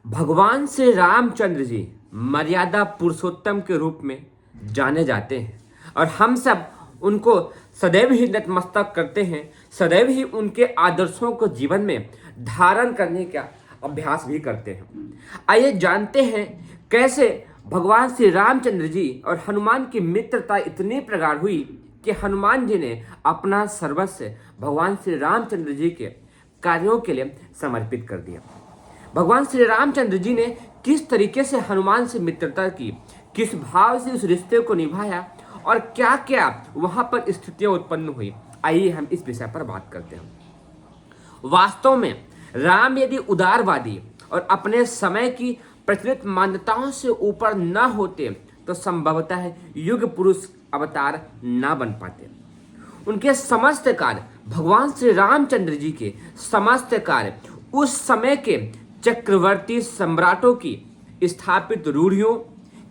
भगवान श्री रामचंद्र जी मर्यादा पुरुषोत्तम के रूप में जाने जाते हैं और हम सब उनको सदैव ही नतमस्तक करते हैं, सदैव ही उनके आदर्शों को जीवन में धारण करने का अभ्यास भी करते हैं। आइए जानते हैं कैसे भगवान श्री रामचंद्र जी और हनुमान की मित्रता इतनी प्रगाढ़ हुई कि हनुमान जी ने अपना सर्वस्व भगवान श्री रामचंद्र जी के कार्यों के लिए समर्पित कर दिया। भगवान श्री रामचंद्र जी ने किस तरीके से हनुमान से मित्रता की, किस भाव से उस रिश्ते को निभाया और क्या क्या वहां पर स्थितियां उत्पन्न हुई, आइए हम इस विषय पर बात करते हैं। वास्तव में राम यदि उदारवादी और अपने समय की प्रचलित मान्यताओं से ऊपर न होते तो संभवतः युग पुरुष अवतार न बन पाते। उनके समस्त कार्य, भगवान श्री रामचंद्र जी के समस्त कार्य उस समय के चक्रवर्ती सम्राटों की स्थापित रूढ़ियों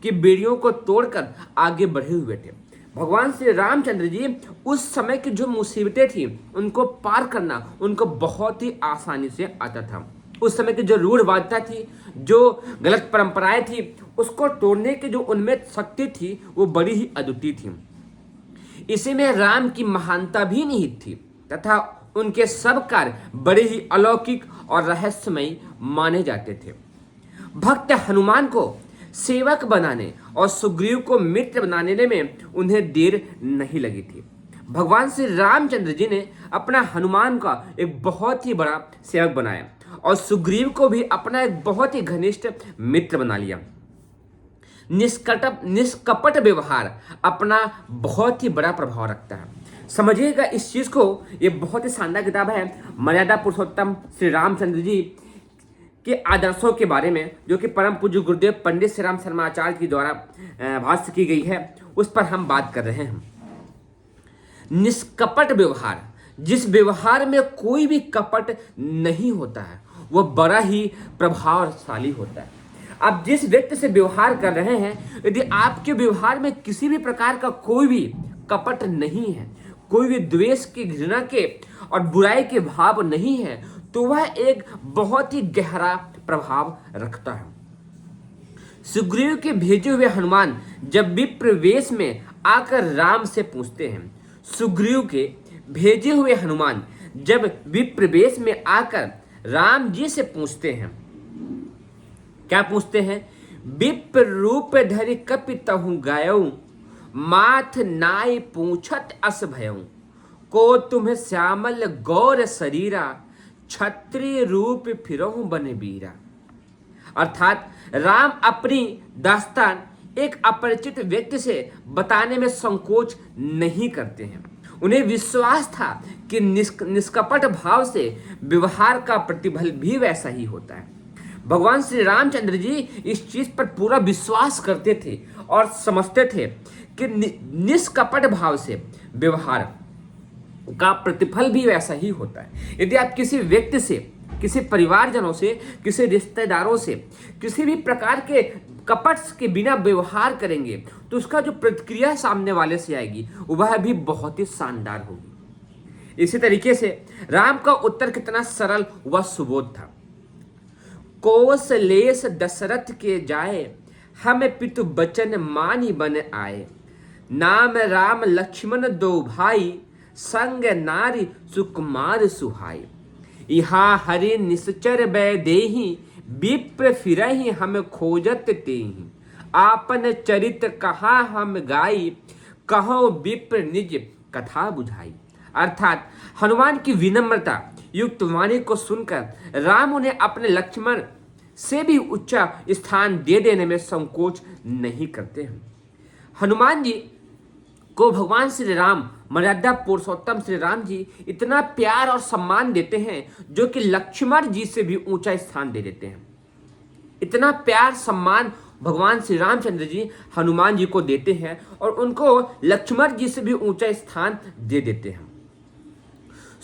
की बेड़ियों को तोड़कर आगे बढ़े हुए थे। भगवान श्री रामचंद्र जी उस समय की जो मुसीबतें थी उनको पार करना उनको बहुत ही आसानी से आता था। उस समय की जो रूढ़वादिता थी, जो गलत परंपराएं थी, उसको तोड़ने की जो उनमें शक्ति थी वो बड़ी ही अद्वितीय थी। इसी में राम की महानता भी निहित थी तथा उनके सब कार्य बड़े ही अलौकिक और रहस्यमयी माने जाते थे। भक्त हनुमान को सेवक बनाने और सुग्रीव को मित्र बनाने में उन्हें देर नहीं लगी थी। भगवान श्री रामचंद्र जी ने अपना हनुमान का एक बहुत ही बड़ा सेवक बनाया और सुग्रीव को भी अपना एक बहुत ही घनिष्ठ मित्र बना लिया। निष्कपट व्यवहार अपना बहुत ही बड़ा प्रभाव रखता है। समझिएगा इस चीज को, ये बहुत ही शानदार किताब है मर्यादा पुरुषोत्तम श्री रामचंद्र जी के आदर्शों के बारे में, जो कि परम पूज्य गुरुदेव पंडित श्री राम शर्मा आचार्य के द्वारा भाष्य की गई है, उस पर हम बात कर रहे हैं। निष्कपट व्यवहार, जिस व्यवहार में कोई भी कपट नहीं होता है वह बड़ा ही प्रभावशाली होता है। आप जिस व्यक्ति से व्यवहार कर रहे हैं, यदि आपके व्यवहार में किसी भी प्रकार का कोई भी कपट नहीं है, कोई भी द्वेष के, घृणा के और बुराई के भाव नहीं है, तो वह एक बहुत ही गहरा प्रभाव रखता है। सुग्रीव के भेजे हुए हनुमान जब विप्र वेश में आकर राम से पूछते हैं, सुग्रीव के भेजे हुए हनुमान जब विप्र वेश में आकर राम जी से पूछते हैं, क्या पूछते हैं? विप्र रूप धरि कपितहु गायऊ, माथ नाई पूछत अस भयऊ, को तुम्हें श्यामल गौर शरीरा, क्षत्रिय रूप फिरहु बन बीरा। अर्थात राम अपनी दास्तान एक अपरिचित व्यक्ति से बताने में संकोच नहीं करते हैं। उन्हें विश्वास था कि निष्कपट भाव से व्यवहार का प्रतिफल भी वैसा ही होता है। भगवान श्री रामचंद्र जी इस चीज पर पूरा विश्वास करते थे और समझते थे कि निष्कपट भाव से व्यवहार का प्रतिफल भी वैसा ही होता है। यदि आप किसी व्यक्ति से, किसी परिवारजनों से, किसी रिश्तेदारों से किसी भी प्रकार के कपट के बिना व्यवहार करेंगे तो उसका जो प्रतिक्रिया सामने वाले से आएगी वह भी बहुत ही शानदार होगी। इसी तरीके से राम का उत्तर कितना सरल व सुबोध था। कौशलेश दशरथ के जाए, हमें पितु बचन मानी बन आए, नाम राम लक्ष्मण दो भाई, संग नारी सुकुमार सुहाई, यहाँ हरि निश्चर बै देहि, विप्र फिरहि हम खोजत तेहि, आपन चरित कहा हम गाई, कहो विप्र निज कथा बुझाई। अर्थात हनुमान की विनम्रता युक्त वाणी को सुनकर राम उन्हें अपने लक्ष्मण से भी ऊंचा स्थान दे देने में संकोच नहीं करते हैं। हनुमान जी को भगवान श्री राम, मर्यादा पुरुषोत्तम श्री राम जी इतना प्यार और सम्मान देते हैं जो कि लक्ष्मण जी से भी ऊंचा स्थान दे देते हैं। इतना प्यार सम्मान भगवान श्री रामचंद्र जी हनुमान जी को देते हैं और उनको लक्ष्मण जी से भी ऊंचा स्थान दे देते हैं।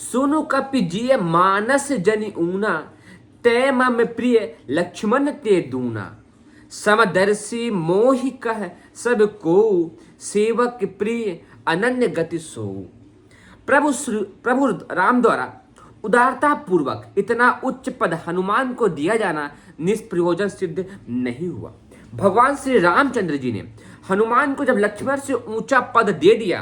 सुनु कपि जिय मानस जनि ऊना, तय मम प्रिय लक्ष्मण ते दूना, समदर्शी मोहि कह सब को, सेवक प्रिय अनन्य गति सो। प्रभु राम द्वारा उदारता पूर्वक इतना उच्च पद हनुमान को दिया जाना निष्प्रयोजन सिद्ध नहीं हुआ। भगवान श्री रामचंद्र जी ने हनुमान को जब लक्ष्मण से ऊंचा पद दे दिया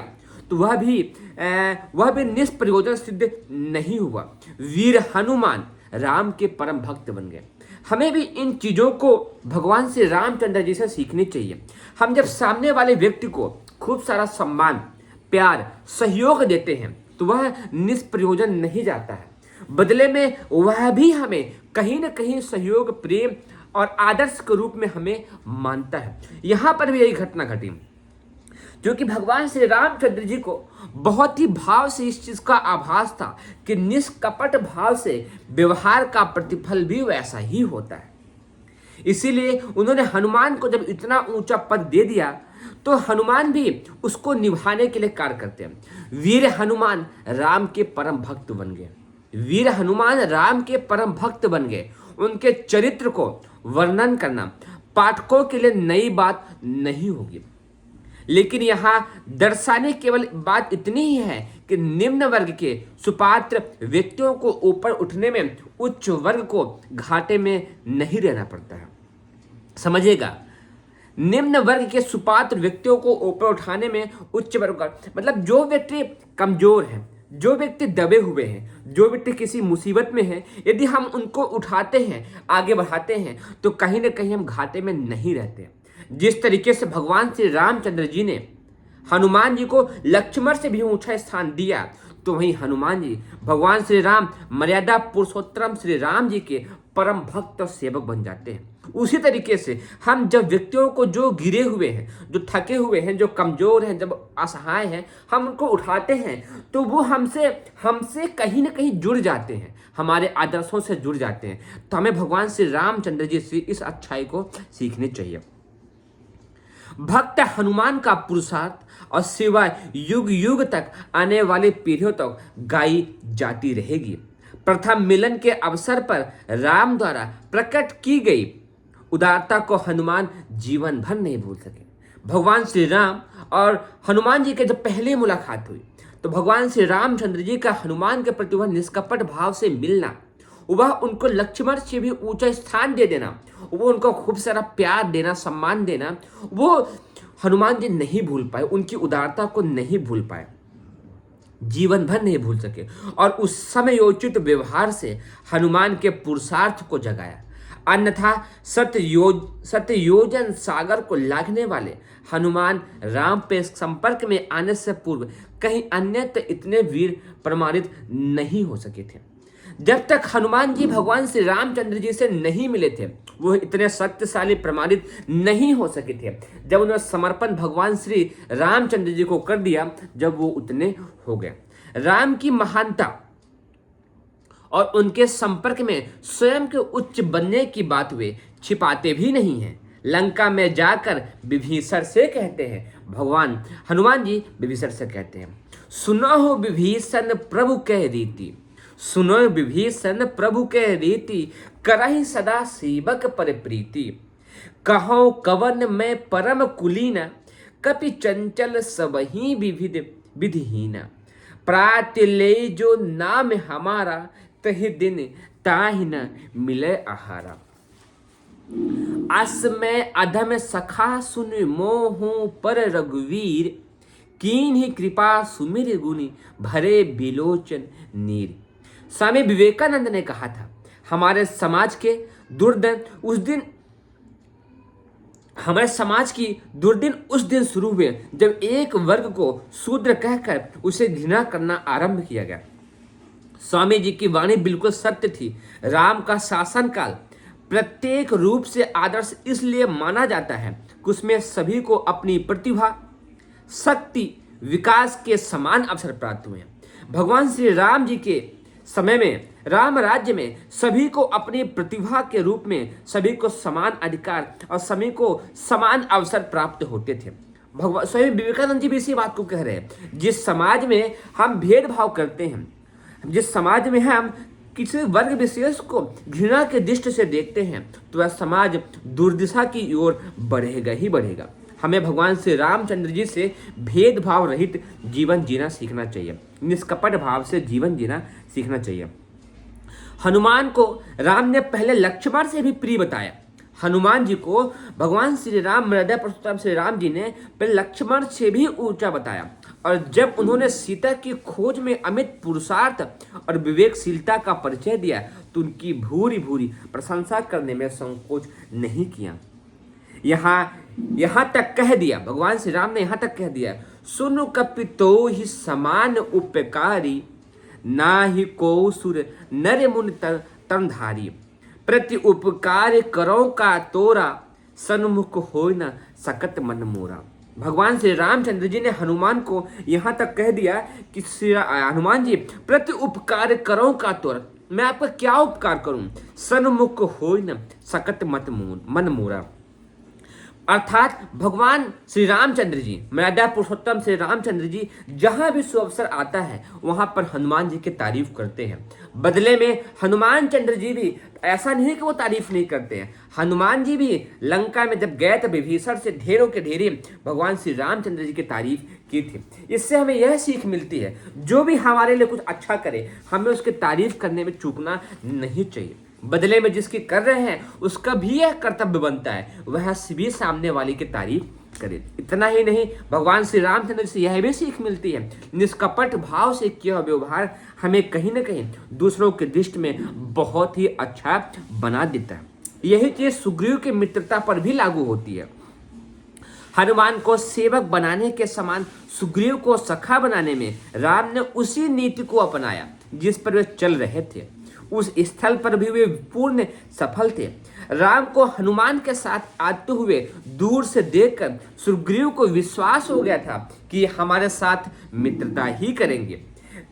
तो वह भी निष्प्रयोजन सिद्ध नहीं हुआ। वीर हनुमान राम के परम भक्त बन गए। हमें भी इन चीजों को भगवान श्री रामचंद्र जी से सीखनी चाहिए। हम जब सामने वाले व्यक्ति को खूब सारा सम्मान, प्यार, सहयोग देते हैं तो वह निष्प्रयोजन नहीं जाता है, बदले में वह भी हमें कहीं ना कहीं सहयोग, प्रेम और आदर्श के रूप में हमें मानता है। यहाँ पर भी यही घटना घटी, जो कि भगवान श्री रामचंद्र जी को बहुत ही भाव से इस चीज का आभास था कि निष्कपट भाव से व्यवहार का प्रतिफल भी वैसा ही होता है। इसीलिए उन्होंने हनुमान को जब इतना ऊंचा पद दे दिया तो हनुमान भी उसको निभाने के लिए कार्य करते हैं। वीर हनुमान राम के परम भक्त बन गए। वीर हनुमान राम के परम भक्त बन गए। उनके चरित्र को वर्णन करना पाठकों के लिए नई बात नहीं होगी, लेकिन यहाँ दर्शाने केवल बात इतनी ही है कि निम्न वर्ग के सुपात्र व्यक्तियों को ऊपर उठने में उच्च वर्ग को घाटे में नहीं रहना पड़ता है। समझिएगा, निम्न वर्ग के सुपात्र व्यक्तियों को ऊपर उठाने में उच्च वर्ग का मतलब जो व्यक्ति कमजोर है, जो व्यक्ति दबे हुए हैं, जो व्यक्ति किसी मुसीबत में है, यदि हम उनको उठाते हैं, आगे बढ़ाते हैं तो कहीं ना कहीं हम घाटे में नहीं रहते। जिस तरीके से भगवान श्री रामचंद्र जी ने हनुमान जी को लक्ष्मण से भी ऊंचा स्थान दिया, तो वहीं हनुमान जी भगवान श्री राम मर्यादा पुरुषोत्तम श्री राम जी के परम भक्त और सेवक बन जाते हैं। उसी तरीके से हम जब व्यक्तियों को, जो गिरे हुए हैं, जो थके हुए हैं, जो कमजोर हैं, जब असहाय हैं, हम उनको उठाते हैं तो वो हमसे कहीं ना कहीं जुड़ जाते हैं, हमारे आदर्शों से जुड़ जाते हैं। तो हमें भगवान श्री रामचंद्र जी से इस अच्छाई को सीखनी चाहिए। भक्त हनुमान का पुरुषार्थ और सेवा युग युग तक आने वाले पीढ़ियों तक गाई जाती रहेगी। प्रथम मिलन के अवसर पर राम द्वारा प्रकट की गई उदारता को हनुमान जीवन भर नहीं भूल सके। भगवान श्री राम और हनुमान जी के जब पहली मुलाकात हुई तो भगवान श्री रामचंद्र जी का हनुमान के प्रति वह निष्कपट भाव से मिलना, वह उनको लक्ष्मण से भी ऊंचा स्थान दे देना, वो उनको खूब सारा प्यार देना, सम्मान देना, वो हनुमान जी नहीं भूल पाए, उनकी उदारता को नहीं भूल पाए, जीवन भर नहीं भूल सके। और उस समयोचित व्यवहार से हनुमान के पुरुषार्थ को जगाया। अन्यथा सत्ययोजन सागर को लांघने वाले हनुमान राम पे संपर्क में आने से पूर्व कहीं अन्यत्र इतने वीर प्रमाणित नहीं हो सके थे। जब तक हनुमान जी भगवान श्री रामचंद्र जी से नहीं मिले थे, वो इतने शक्तिशाली प्रमाणित नहीं हो सके थे। जब उन्होंने समर्पण भगवान श्री रामचंद्र जी को कर दिया, जब वो उतने हो गए। राम की महानता और उनके संपर्क में स्वयं के उच्च बनने की बात वे छिपाते भी नहीं हैं। लंका में जाकर विभीषण से कहते हैं, भगवान हनुमान जी विभीषण से कहते हैं, सुनो हो विभीषण प्रभु कह रीति, सुनो विभीषण प्रभु कह रीति, करहि सदा सेवक पर प्रीति, कहो कवन में परम कुलीना, कपि चंचल सबही विधिहीना, प्रात ले जो नाम हमारा, तहि दिन ताहि न मिले आहारा। अस में अधम सखा सुन मोहू पर रघुवीर, कीन्ही कृपा सुमिर गुनि भरे बिलोचन नीर। स्वामी विवेकानंद ने कहा था, हमारे समाज की दुर्दिन उस दिन शुरू हुए जब एक वर्ग को शूद्र कहकर उसे घृणा करना आरंभ किया गया। स्वामी जी की वाणी बिल्कुल सत्य थी। राम का शासनकाल प्रत्येक रूप से आदर्श इसलिए माना जाता है कि उसमें सभी को अपनी प्रतिभा, शक्ति, विकास के समान अवसर प्राप्त हुए। भगवान श्री राम जी के समय में, राम राज्य में सभी को अपनी प्रतिभा के रूप में सभी को समान अधिकार और सभी को समान अवसर प्राप्त होते थे। भगवान स्वामी विवेकानंद जी भी इसी बात को कह रहे हैं। जिस समाज में हम भेदभाव करते हैं, जिस समाज में हम किसी वर्ग विशेष को घृणा के दृष्टि से देखते हैं, तो वह समाज दुर्दिशा की ओर बढ़ेगा ही बढ़ेगा। हमें भगवान श्री रामचंद्र जी से भेदभाव रहित जीवन जीना सीखना चाहिए, निष्कपट भाव से जीवन जीना सीखना चाहिए। हनुमान को राम ने पहले लक्ष्मण से भी प्रिय बताया। हनुमान जी को भगवान श्री राम मर्यादा पुरुषोत्तम श्री राम जी ने पहले लक्ष्मण से भी ऊंचा बताया। और जब उन्होंने सीता की खोज में अमित पुरुषार्थ और विवेकशीलता का परिचय दिया तो उनकी भूरी भूरी प्रशंसा करने में संकोच नहीं किया। यहाँ तक कह दिया, भगवान श्री राम ने यहाँ तक कह दिया, सुनु कपितो ही समान उपकारी, ना ही को सुर नर मुनि तनधारी, प्रति उपकार करो का तोरा, सन्मुख हो न सकत मन मोरा। भगवान श्री रामचंद्र जी ने हनुमान को यहाँ तक कह दिया कि हनुमान जी प्रति उपकार करो का तोरा, मैं आपका क्या उपकार करूं, सन्मुख हो न सकत मन मोरा। अर्थात भगवान श्री रामचंद्र जी मर्यादा पुरुषोत्तम श्री रामचंद्र जी जहां भी सुअवसर आता है वहां पर हनुमान जी की तारीफ करते हैं। बदले में हनुमान चंद्र जी भी ऐसा नहीं कि वो तारीफ नहीं करते हैं, हनुमान जी भी लंका में जब गए तो विभीषण से ढेरों के ढेरे भगवान श्री रामचंद्र जी की तारीफ की थी। इससे हमें यह सीख मिलती है, जो भी हमारे लिए कुछ अच्छा करे हमें उसकी तारीफ करने में चूकना नहीं चाहिए। बदले में जिसकी कर रहे हैं उसका भी यह कर्तव्य बनता है वह भी सामने वाले की तारीफ करे। इतना ही नहीं, भगवान श्री रामचंद्र से यह भी सीख मिलती है, निष्कपट भाव से किया व्यवहार हमें कहीं ना कहीं दूसरों के दृष्टि में बहुत ही अच्छा बना देता है। यही चीज सुग्रीव की मित्रता पर भी लागू होती है। हनुमान को सेवक बनाने के समान सुग्रीव को सखा बनाने में राम ने उसी नीति को अपनाया जिस पर वे चल रहे थे। उस स्थल पर भी वे पूर्ण सफल थे। राम को हनुमान के साथ आते हुए दूर से देखकर सुग्रीव को विश्वास हो गया था कि हमारे साथ मित्रता ही करेंगे।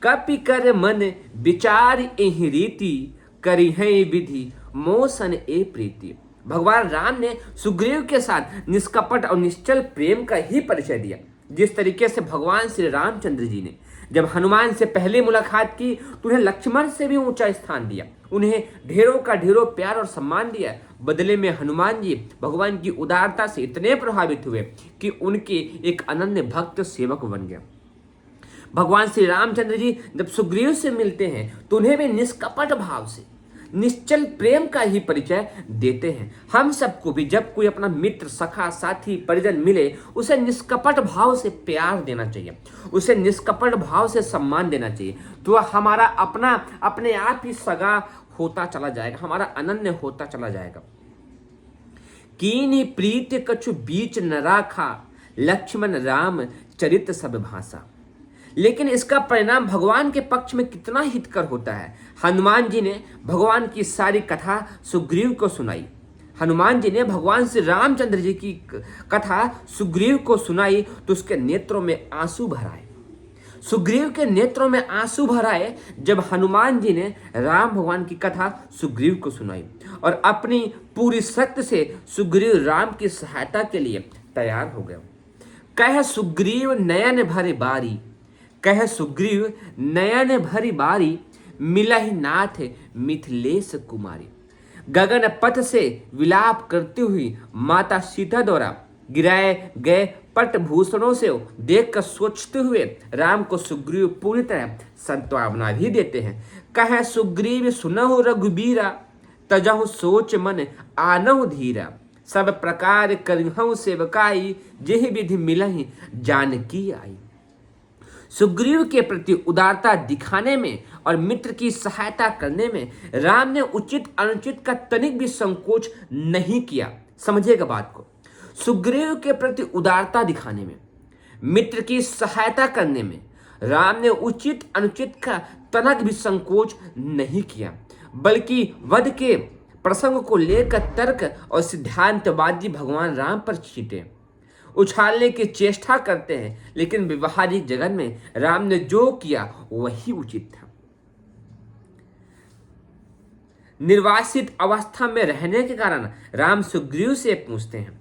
कपि कर मन विचार एहि रीति, करी है विधि मोसन ए प्रीति। भगवान राम ने सुग्रीव के साथ निष्कपट और निश्चल प्रेम का ही परिचय दिया। जिस तरीके से भगवान श्री रामचंद्र जी ने जब हनुमान से पहली मुलाकात की तो उन्हें लक्ष्मण से भी ऊंचा स्थान दिया, उन्हें ढेरों का ढेरों प्यार और सम्मान दिया। बदले में हनुमान जी भगवान की उदारता से इतने प्रभावित हुए कि उनके एक अनन्य भक्त सेवक बन गया। भगवान श्री रामचंद्र जी जब सुग्रीव से मिलते हैं तो उन्हें भी निष्कपट भाव से निश्चल प्रेम का ही परिचय देते हैं। हम सबको भी जब कोई अपना मित्र, सखा, साथी, परिजन मिले उसे निष्कपट भाव से प्यार देना चाहिए, उसे निष्कपट भाव से सम्मान देना चाहिए, तो हमारा अपना अपने आप ही सगा होता चला जाएगा, हमारा अनन्य होता चला जाएगा। कीनी प्रीत कछु बीच न राखा, लक्ष्मण राम चरित सब भाषा। लेकिन इसका परिणाम भगवान के पक्ष में कितना हितकर होता है। हनुमान जी ने भगवान की सारी कथा सुग्रीव को सुनाई। हनुमान जी ने भगवान श्री रामचंद्र जी की कथा सुग्रीव को सुनाई तो उसके नेत्रों में आंसू भर आए। सुग्रीव के नेत्रों में आंसू भर आए जब हनुमान जी ने राम भगवान की कथा सुग्रीव को सुनाई और अपनी पूरी शक्ति से सुग्रीव राम की सहायता के लिए तैयार हो गए। कह सुग्रीव नयन भरे बारी, कह सुग्रीव नयन भरी बारी, मिलहि नाथ मिथिलेश कुमारी। गगन पथ से विलाप करती हुई माता सीता द्वारा गिराए गए पटभूषणों से देखकर सोचते हुए राम को सुग्रीव पूरी तरह सांत्वना भी देते हैं। कह सुग्रीव सुनहु रघुबीरा, तजहु सोच मन आनहु धीरा। सब प्रकार करिहु सेवकाई, जेहि विधि मिलहि जानकी आई। सुग्रीव के प्रति उदारता दिखाने में और मित्र की सहायता करने में राम ने उचित अनुचित का तनिक भी संकोच नहीं किया। समझिएगा बात को, सुग्रीव के प्रति उदारता दिखाने में, मित्र की सहायता करने में राम ने उचित अनुचित का तनक भी संकोच नहीं किया, बल्कि वध के प्रसंग को लेकर तर्क और सिद्धांतवादी भगवान राम पर छींटे, उछालने की चेष्टा करते हैं। लेकिन व्यवहारिक जगत में राम ने जो किया वही उचित था। निर्वासित अवस्था में रहने के कारण राम सुग्रीव से पूछते हैं।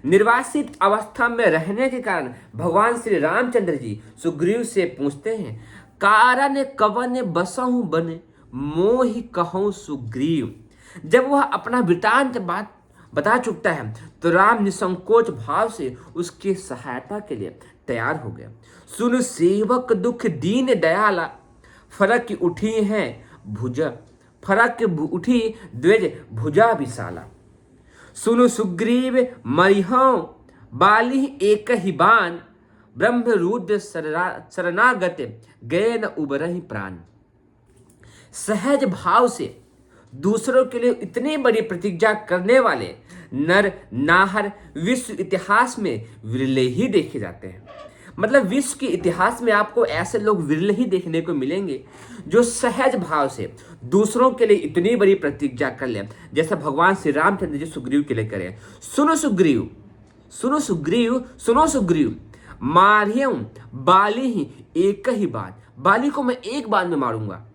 निर्वासित अवस्था में रहने के कारण भगवान श्री रामचंद्र जी सुग्रीव से पूछते हैं, कारण कवन बसहु बन, मोहि कहूं सुग्रीव। जब वह अपना वृतांत बात बता चुकता है तो राम निसंकोच भाव से उसकी सहायता के लिए तैयार हो गया। सुन सेवक दुख दीन दयाला, फरक उठी है भुज फरक उठी द्विज भुजा विशाला। सुनु सुग्रीव मरिहौ बाली एक ही बान, ब्रह्म रुद्र शरणागत गए न उबरहि प्राण। सहज भाव से दूसरों के लिए इतनी बड़ी प्रतिज्ञा करने वाले नर नाहर विश्व इतिहास में विरले ही देखे जाते हैं। मतलब विश्व के इतिहास में आपको ऐसे लोग विरले ही देखने को मिलेंगे जो सहज भाव से दूसरों के लिए इतनी बड़ी प्रतिज्ञा कर ले, जैसा भगवान श्री रामचंद्र जी सुग्रीव के लिए करें। सुनो सुग्रीव, सुनो सुग्रीव, सुनो सुग्रीव, मारियऊ बाली ही एक ही बात, बाली को मैं एक बार में मारूंगा।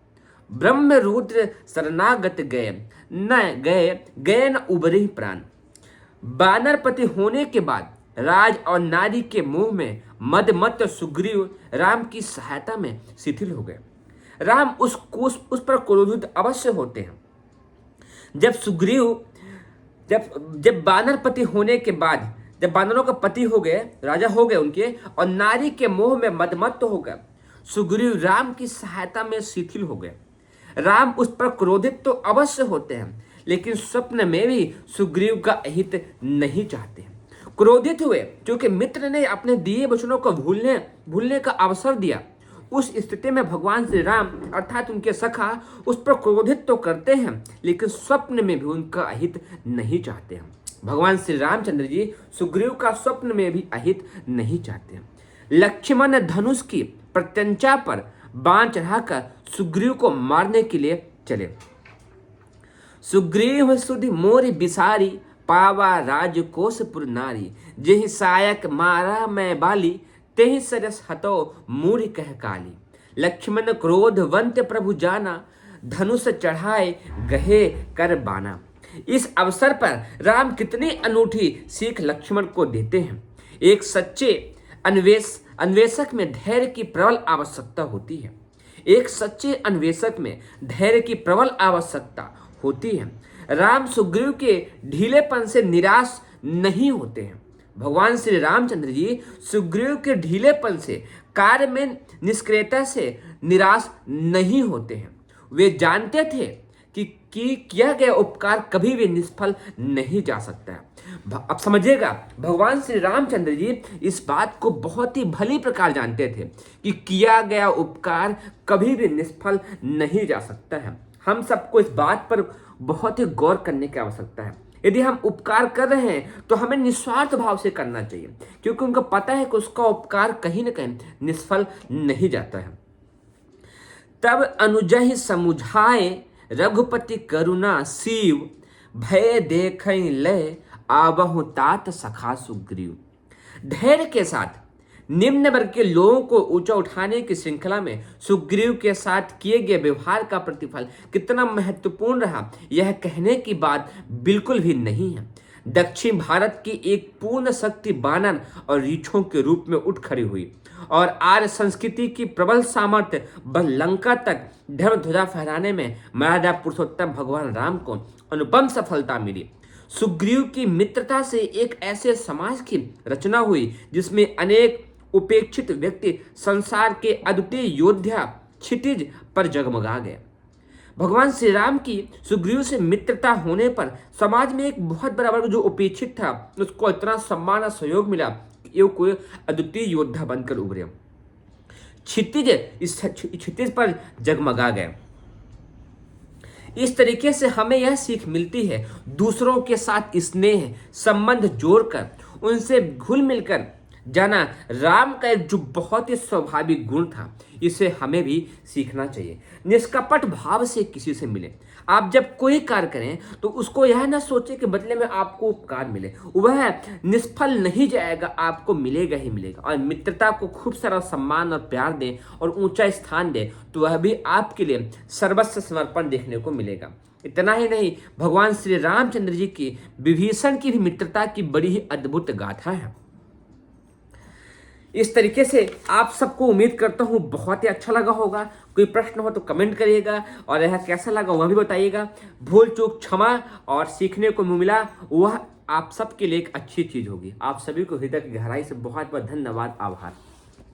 ब्रह्म रुद्र शरणागत गए न उबरे प्राण। बानरपति होने के बाद राज और नारी के मुंह में मद सुग्रीव राम की सहायता में शिथिल हो गए। राम उस पर क्रोधित अवश्य होते हैं। जब सुग्रीव जब बानरपति होने के बाद, जब बानरों का पति हो गए, राजा हो गए उनके, और नारी के मोह में मदमत्त हो गए, सुग्रीव राम की सहायता में शिथिल हो गए। राम उस पर क्रोधित तो अवश्य होते हैं, लेकिन स्वप्न में भी सुग्रीव का अहित नहीं चाहते हैं। क्रोधित हुए क्योंकि मित्र ने अपने दिए वचनों को भूलने का अवसर दिया। उस स्थिति में भगवान श्री राम अर्थात उनके सखा उस पर क्रोधित तो करते हैं, लेकिन स्वप्न में भी उनका अहित नहीं चाहते हैं। भगवान श्री रामचंद्र जी सुग्रीव का स्वप्न में भी अहित नहीं चाहते हैं। लक्ष्मण धनुष की प्रत्यंचा पर बाण चढ़ाकर सुग्रीव को मारने के लिए चले। सुग्रीव सुधि मोरि बिसारी, पावा राजकोषपुर नारी। जेहि सायक मारा मैं बाली, तेहि सरस हतो मूढ़ कह काली। लक्ष्मण क्रोधवंत प्रभु जाना, धनुष चढ़ाए गहे कर बाना। इस अवसर पर राम कितनी अनूठी सीख लक्ष्मण को देते हैं। एक सच्चे अन्वेषक में धैर्य की प्रबल आवश्यकता होती है। एक सच्चे अन्वेषक में धैर्य की प्रबल आवश्यकता होती है। राम सुग्रीव के ढीलेपन से निराश नहीं होते हैं। भगवान श्री रामचंद्र जी सुग्रीव के ढीलेपन से, कार्य में निष्क्रियता से निराश नहीं होते हैं। वे जानते थे कि किया गया उपकार कभी भी निष्फल नहीं जा सकता है। अब समझिएगा, भगवान श्री रामचंद्र जी इस बात को बहुत ही भली प्रकार जानते थे कि किया गया उपकार कभी भी निष्फल नहीं जा सकता है। हम सबको इस बात पर बहुत ही गौर करने की आवश्यकता है। यदि हम उपकार कर रहे हैं तो हमें निस्वार्थ भाव से करना चाहिए, क्योंकि उनको पता है कि उसका उपकार कहीं न कहीं निष्फल नहीं जाता है। तब अनुजहि समुझाए, रघुपति करुणा शिव। भय देखै लय, आबहु तात सखा सुग्रीव। धैर्य के साथ निम्न वर्ग के लोगों को ऊंचा उठाने की श्रृंखला में सुग्रीव के साथ किए गए व्यवहार का प्रतिफल कितना महत्वपूर्ण रहा, यह कहने की बात बिल्कुल भी नहीं है। दक्षिण भारत की एक पूर्ण शक्ति बानर और रीछों के रूप में उठ खड़ी हुई, और आर्य संस्कृति की प्रबल सामर्थ्य बल लंका तक धर्म ध्वजा फहराने में मर्यादा पुरुषोत्तम भगवान राम को अनुपम सफलता मिली। सुग्रीव की मित्रता से एक ऐसे समाज की रचना हुई जिसमें अनेक उपेक्षित व्यक्ति संसार के अद्वितीय योद्धा क्षितिज पर जगमगा गए। भगवान श्री राम की सुग्रीव से मित्रता होने पर समाज में एक बहुत बड़ा वर्ग जो उपेक्षित था, उसको इतना सम्मान और सहयोग मिला कि ये कोई अद्वितीय योद्धा बनकर उभरे। क्षितिज पर जगमगा गए। इस तरीके से हमें यह सीख मिलती है, दूसरों के साथ स्नेह संबंध जोड़कर उनसे घुल मिलकर जाना राम का एक जो बहुत ही स्वाभाविक गुण था, इसे हमें भी सीखना चाहिए। निष्कपट भाव से किसी से मिले। आप जब कोई कार्य करें तो उसको यह ना सोचे कि बदले में आपको उपकार मिले, वह निष्फल नहीं जाएगा, आपको मिलेगा ही मिलेगा। और मित्रता को खूब सारा सम्मान और प्यार दें और ऊंचा स्थान दें तो वह भी आपके लिए सर्वस्व समर्पण देखने को मिलेगा। इतना ही नहीं, भगवान श्री रामचंद्र जी की विभीषण की भी मित्रता की बड़ी ही अद्भुत गाथा है। इस तरीके से आप सबको उम्मीद करता हूँ बहुत ही अच्छा लगा होगा। कोई प्रश्न हो तो कमेंट करिएगा, और यह कैसा लगा वह भी बताइएगा। भूल चूक क्षमा और सीखने को मिला वह आप सबके लिए एक अच्छी चीज़ होगी। आप सभी को हृदय की गहराई से बहुत बहुत धन्यवाद, आभार।